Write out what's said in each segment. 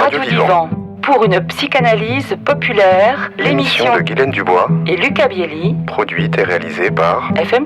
Radio Divan. Pour une psychanalyse populaire, l'émission de Guylaine Dubois et Lucas Bielli, produite et réalisée par FM+.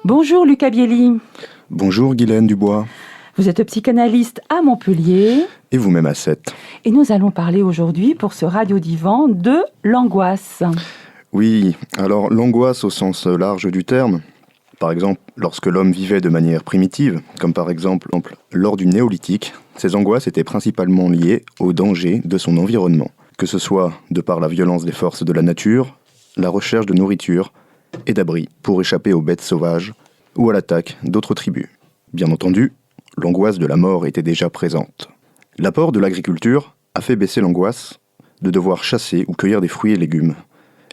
Bonjour Lucas Bielli. Bonjour Guylaine Dubois. Vous êtes psychanalyste à Montpellier. Et vous-même à Sète. Et nous allons parler aujourd'hui, pour ce Radio Divan, de l'angoisse. Oui, alors l'angoisse au sens large du terme, par exemple lorsque l'homme vivait de manière primitive, comme par exemple lors du néolithique, ces angoisses étaient principalement liées au danger de son environnement, que ce soit de par la violence des forces de la nature, la recherche de nourriture et d'abri pour échapper aux bêtes sauvages ou à l'attaque d'autres tribus. Bien entendu, l'angoisse de la mort était déjà présente. L'apport de l'agriculture a fait baisser l'angoisse de devoir chasser ou cueillir des fruits et légumes.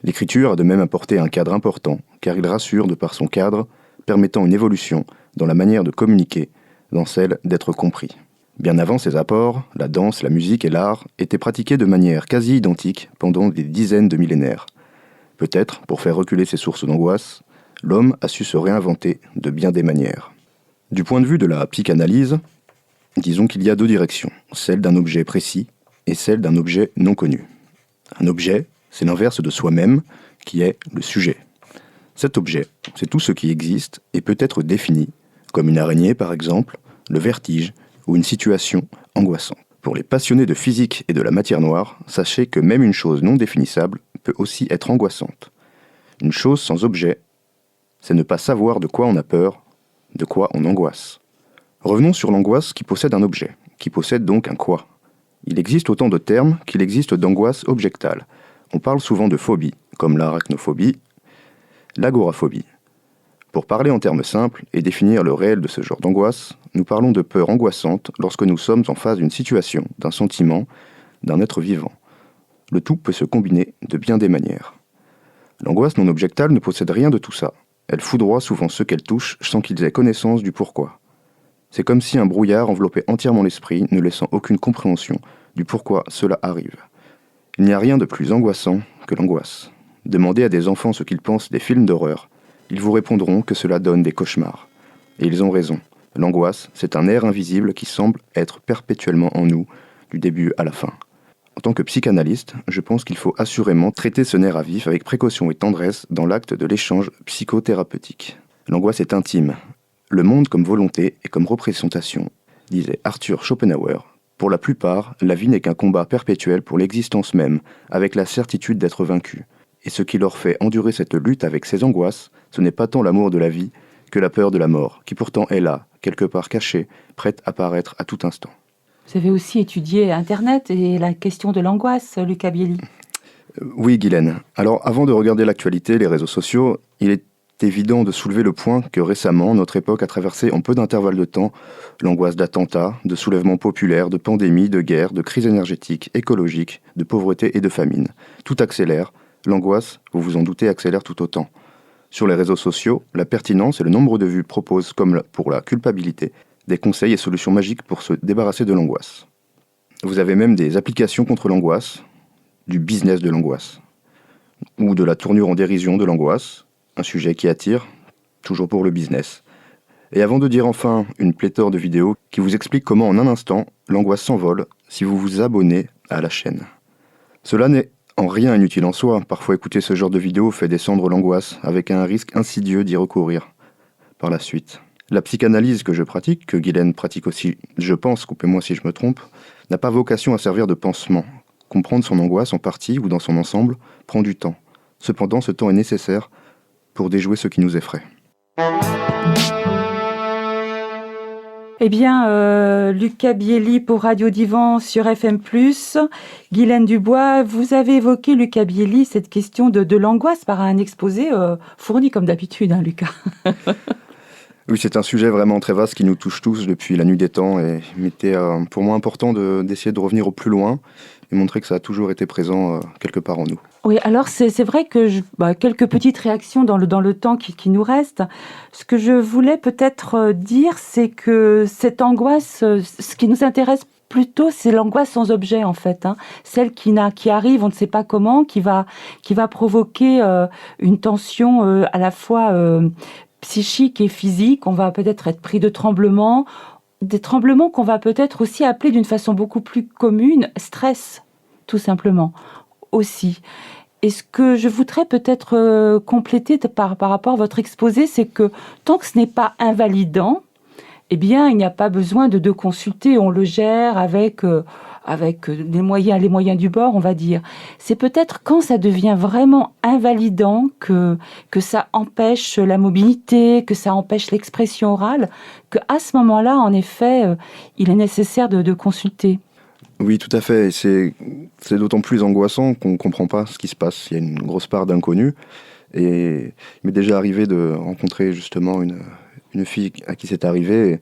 L'écriture a de même apporté un cadre important, car il rassure de par son cadre, permettant une évolution dans la manière de communiquer, dans celle d'être compris. Bien avant ces apports, la danse, la musique et l'art étaient pratiqués de manière quasi identique pendant des dizaines de millénaires. Peut-être, pour faire reculer ces sources d'angoisse, l'homme a su se réinventer de bien des manières. Du point de vue de la psychanalyse, disons qu'il y a deux directions, celle d'un objet précis et celle d'un objet non connu. Un objet, c'est l'inverse de soi-même, qui est le sujet. Cet objet, c'est tout ce qui existe et peut être défini, comme une araignée par exemple, le vertige ou une situation angoissante. Pour les passionnés de physique et de la matière noire, sachez que même une chose non définissable peut aussi être angoissante. Une chose sans objet, c'est ne pas savoir de quoi on a peur, de quoi on angoisse. Revenons sur l'angoisse qui possède un objet, qui possède donc un quoi. Il existe autant de termes qu'il existe d'angoisse objectale. On parle souvent de phobie, comme l'arachnophobie, l'agoraphobie. Pour parler en termes simples et définir le réel de ce genre d'angoisse, nous parlons de peur angoissante lorsque nous sommes en face d'une situation, d'un sentiment, d'un être vivant. Le tout peut se combiner de bien des manières. L'angoisse non objectale ne possède rien de tout ça. Elle foudroie souvent ceux qu'elle touche sans qu'ils aient connaissance du pourquoi. C'est comme si un brouillard enveloppait entièrement l'esprit, ne laissant aucune compréhension du pourquoi cela arrive. Il n'y a rien de plus angoissant que l'angoisse. Demandez à des enfants ce qu'ils pensent des films d'horreur. Ils vous répondront que cela donne des cauchemars. Et ils ont raison. L'angoisse, c'est un air invisible qui semble être perpétuellement en nous, du début à la fin. En tant que psychanalyste, je pense qu'il faut assurément traiter ce nerf à vif avec précaution et tendresse dans l'acte de l'échange psychothérapeutique. L'angoisse est intime. Le monde comme volonté et comme représentation, disait Arthur Schopenhauer. Pour la plupart, la vie n'est qu'un combat perpétuel pour l'existence même, avec la certitude d'être vaincu. Et ce qui leur fait endurer cette lutte avec ces angoisses, ce n'est pas tant l'amour de la vie que la peur de la mort, qui pourtant est là, quelque part cachée, prête à apparaître à tout instant. Vous avez aussi étudié Internet et la question de l'angoisse, Lucas Bielli. Oui, Guylaine. Alors, avant de regarder l'actualité, les réseaux sociaux, il est évident de soulever le point que récemment, notre époque a traversé en peu d'intervalle de temps l'angoisse d'attentats, de soulèvements populaires, de pandémies, de guerres, de crises énergétiques, écologiques, de pauvreté et de famine. Tout accélère. L'angoisse, vous vous en doutez, accélère tout autant. Sur les réseaux sociaux, la pertinence et le nombre de vues proposent, comme pour la culpabilité, des conseils et solutions magiques pour se débarrasser de l'angoisse. Vous avez même des applications contre l'angoisse, du business de l'angoisse, ou de la tournure en dérision de l'angoisse, un sujet qui attire, toujours pour le business. Et avant de dire enfin une pléthore de vidéos qui vous expliquent comment en un instant, l'angoisse s'envole si vous vous abonnez à la chaîne. Cela n'est en rien inutile en soi. Parfois écouter ce genre de vidéos fait descendre l'angoisse, avec un risque insidieux d'y recourir par la suite. La psychanalyse que je pratique, que Guylaine pratique aussi, je pense, coupez-moi si je me trompe, n'a pas vocation à servir de pansement. Comprendre son angoisse en partie ou dans son ensemble prend du temps. Cependant, ce temps est nécessaire pour déjouer ce qui nous effraie. Eh bien, Lucas Bielli pour Radio Divan sur FM+. Guylaine Dubois, vous avez évoqué, Lucas Bielli, cette question de l'angoisse par un exposé fourni comme d'habitude, hein, Lucas. Oui, c'est un sujet vraiment très vaste qui nous touche tous depuis la nuit des temps et il était pour moi important d'essayer de revenir au plus loin et montrer que ça a toujours été présent quelque part en nous. Oui, alors c'est vrai que quelques petites réactions dans le temps qui nous reste. Ce que je voulais peut-être dire, c'est que cette angoisse, ce qui nous intéresse plutôt, c'est l'angoisse sans objet en fait, hein. Celle qui arrive, on ne sait pas comment, qui va provoquer une tension à la fois psychique et physique. On va peut-être être pris de tremblements, des tremblements qu'on va peut-être aussi appeler d'une façon beaucoup plus commune, stress, tout simplement, aussi. Et ce que je voudrais peut-être compléter par rapport à votre exposé, c'est que tant que ce n'est pas invalidant, eh bien, il n'y a pas besoin de consulter. On le gère avec les moyens du bord, on va dire. C'est peut-être quand ça devient vraiment invalidant que ça empêche la mobilité, que ça empêche l'expression orale, qu'à ce moment-là, en effet, il est nécessaire de consulter. Oui, tout à fait. Et c'est d'autant plus angoissant qu'on ne comprend pas ce qui se passe. Il y a une grosse part d'inconnu. Et il m'est déjà arrivé de rencontrer justement une fille à qui c'est arrivé.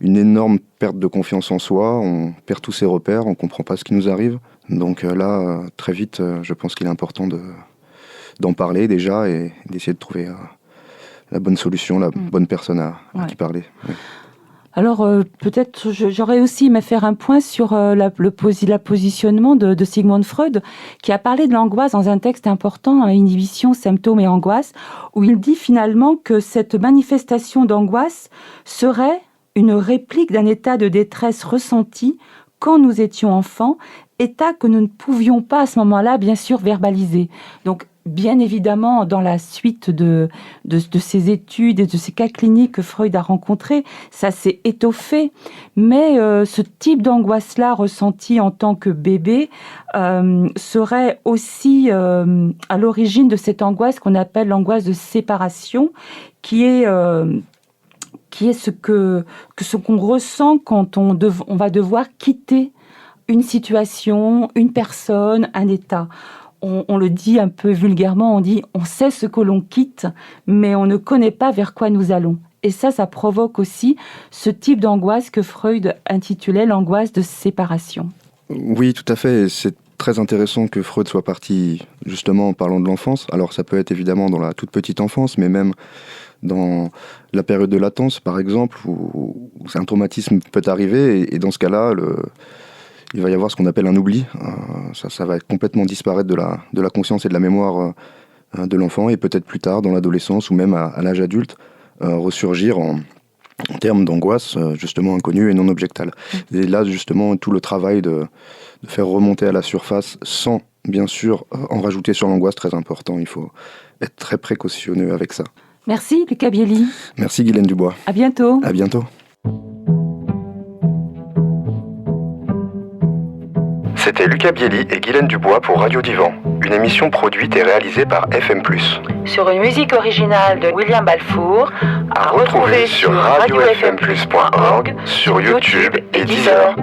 Une énorme perte de confiance en soi. On perd tous ses repères, on ne comprend pas ce qui nous arrive. Donc là, très vite, je pense qu'il est important d'en parler déjà et d'essayer de trouver la bonne solution, la bonne personne à qui parler. Oui. Alors, peut-être j'aurais aussi aimé faire un point sur le positionnement de Sigmund Freud, qui a parlé de l'angoisse dans un texte important, Inhibition, symptômes et angoisse, où il dit finalement que cette manifestation d'angoisse serait une réplique d'un état de détresse ressenti quand nous étions enfants, état que nous ne pouvions pas à ce moment-là, bien sûr, verbaliser. Donc, bien évidemment, dans la suite de ces études et de ces cas cliniques que Freud a rencontrés, ça s'est étoffé. Mais ce type d'angoisse-là ressentie en tant que bébé serait aussi à l'origine de cette angoisse qu'on appelle l'angoisse de séparation, qui est ce qu'on ressent quand on va devoir quitter une situation, une personne, un état. On le dit un peu vulgairement, on sait ce que l'on quitte, mais on ne connaît pas vers quoi nous allons. Et ça provoque aussi ce type d'angoisse que Freud intitulait l'angoisse de séparation. Oui, tout à fait. C'est très intéressant que Freud soit parti justement en parlant de l'enfance. Alors ça peut être évidemment dans la toute petite enfance, mais même dans la période de latence, par exemple, où un traumatisme peut arriver. Et dans ce cas-là, il va y avoir ce qu'on appelle un oubli. Ça va complètement disparaître de la conscience et de la mémoire de l'enfant, et peut-être plus tard, dans l'adolescence ou même à l'âge adulte, ressurgir en termes d'angoisse justement inconnue et non objectale. Et là, justement, tout le travail de faire remonter à la surface sans, bien sûr, en rajouter sur l'angoisse, très important. Il faut être très précautionneux avec ça. Merci, Lucas Bielli. Merci, Guylaine Dubois. À bientôt. À bientôt. C'était Lucas Bielli et Guylaine Dubois pour Radio Divan, une émission produite et réalisée par FM+. Sur une musique originale de William Balfour, à retrouver sur radiofmplus.org, sur YouTube et Deezer.